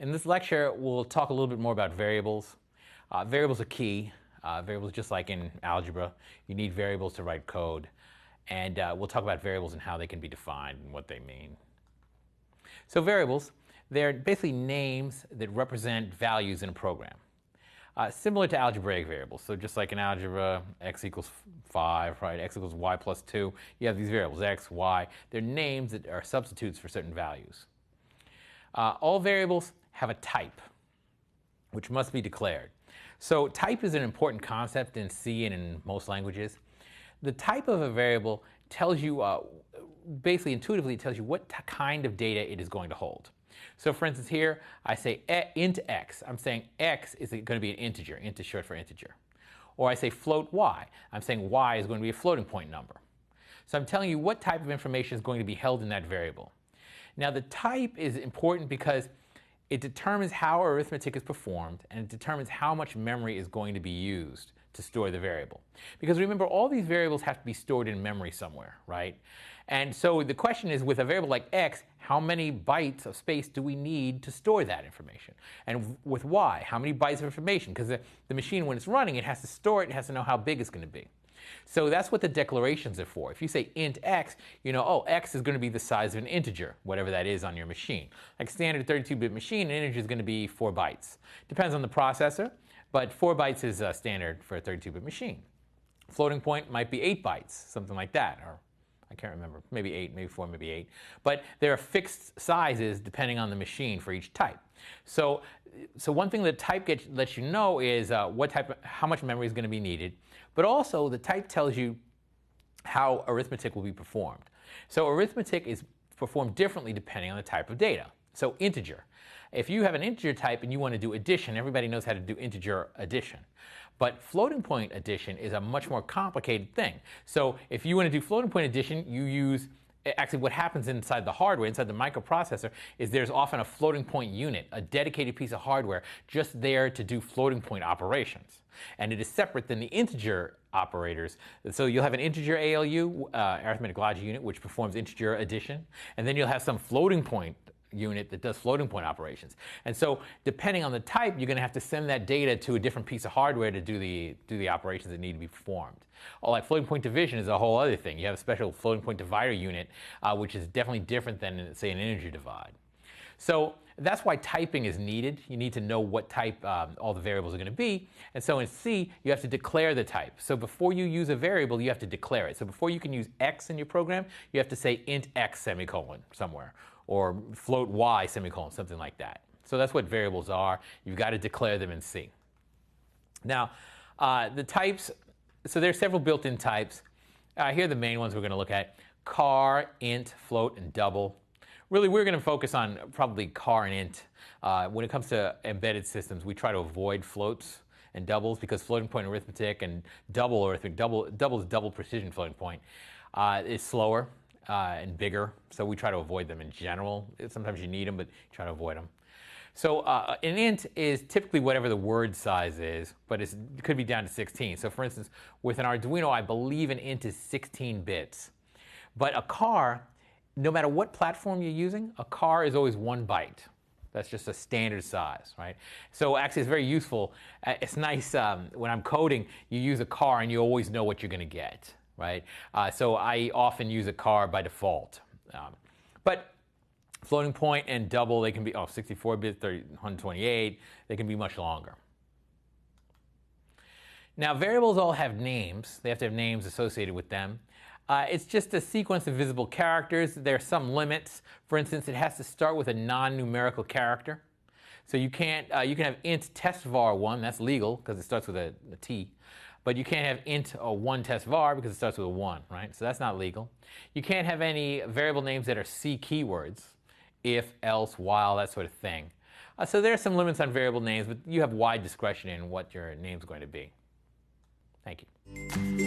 In this lecture, we'll talk a little bit more about variables. Variables are key. Variables, just like in algebra, you need variables to write code. And we'll talk about variables and how they can be defined and what they mean. So variables, they're basically names that represent values in a program. Similar to algebraic variables. So just like in algebra, x equals 5, right? X equals y plus 2. You have these variables, x, y. They're names that are substitutes for certain values. All variables have a type, which must be declared. So type is an important concept in C and in most languages. The type of a variable tells you, basically intuitively, it tells you what kind of data it is going to hold. So for instance here, I say int x. I'm saying x is going to be an integer. Int is short for integer. Or I say float y. I'm saying y is going to be a floating point number. So I'm telling you what type of information is going to be held in that variable. Now the type is important because it determines how arithmetic is performed, and it determines how much memory is going to be used to store the variable. Because remember, all these variables have to be stored in memory somewhere, right? And so the question is, with a variable like x, how many bytes of space do we need to store that information? And with y, how many bytes of information? Because the machine, when it's running, it has to store it, it has to know how big it's going to be. So that's what the declarations are for. If you say int x, you know, oh, x is going to be the size of an integer, whatever that is on your machine. Like standard 32-bit machine, an integer is going to be 4 bytes. Depends on the processor, but 4 bytes is standard for a 32-bit machine. Floating point might be 8 bytes, something like that, or I can't remember, maybe 8, maybe 4, maybe 8. But there are fixed sizes depending on the machine for each type. So one thing that type lets you know is how much memory is going to be needed. But also, the type tells you how arithmetic will be performed. So arithmetic is performed differently depending on the type of data. So integer. If you have an integer type and you want to do addition, everybody knows how to do integer addition. But floating point addition is a much more complicated thing. So if you want to do floating point addition, you use, actually what happens inside the hardware, inside the microprocessor, is there's often a floating point unit, a dedicated piece of hardware just there to do floating point operations. And it is separate than the integer operators. So you'll have an integer ALU, arithmetic logic unit, which performs integer addition. And then you'll have some floating point unit that does floating point operations. And so depending on the type, you're going to have to send that data to a different piece of hardware to do the operations that need to be performed. Or like floating point division is a whole other thing. You have a special floating point divider unit, which is definitely different than, say, an integer divide. So that's why typing is needed. You need to know what type all the variables are going to be. And so in C, you have to declare the type. So before you use a variable, you have to declare it. So before you can use x in your program, you have to say int x semicolon somewhere, or float y semicolon, something like that. So that's what variables are. You've got to declare them in C. Now, the types, so there are several built-in types. Here are the main ones we're going to look at: char, int, float, and double. Really, we're going to focus on probably char and int. When it comes to embedded systems, we try to avoid floats and doubles because floating point arithmetic and double is double precision floating point, is slower and bigger. So we try to avoid them in general. Sometimes you need them, but you try to avoid them. So an int is typically whatever the word size is, but it could be down to 16. So for instance, with an Arduino, I believe an int is 16 bits. But a char, no matter what platform you're using, a char is always 1 byte. That's just a standard size, right? So actually, it's very useful. It's nice when I'm coding, you use a char and you always know what you're going to get, right? So I often use a char by default. But floating point and double, they can be 64 bits, 128. They can be much longer. Now, variables all have names. They have to have names associated with them. It's just a sequence of visible characters. There are some limits. For instance, it has to start with a non-numerical character. So you can't. You can have int testvar1. That's legal because it starts with a T. But you can't have int 1 testvar because it starts with a 1, right? So that's not legal. You can't have any variable names that are C keywords, if, else, while, that sort of thing. So there are some limits on variable names, but you have wide discretion in what your name's going to be. Thank you.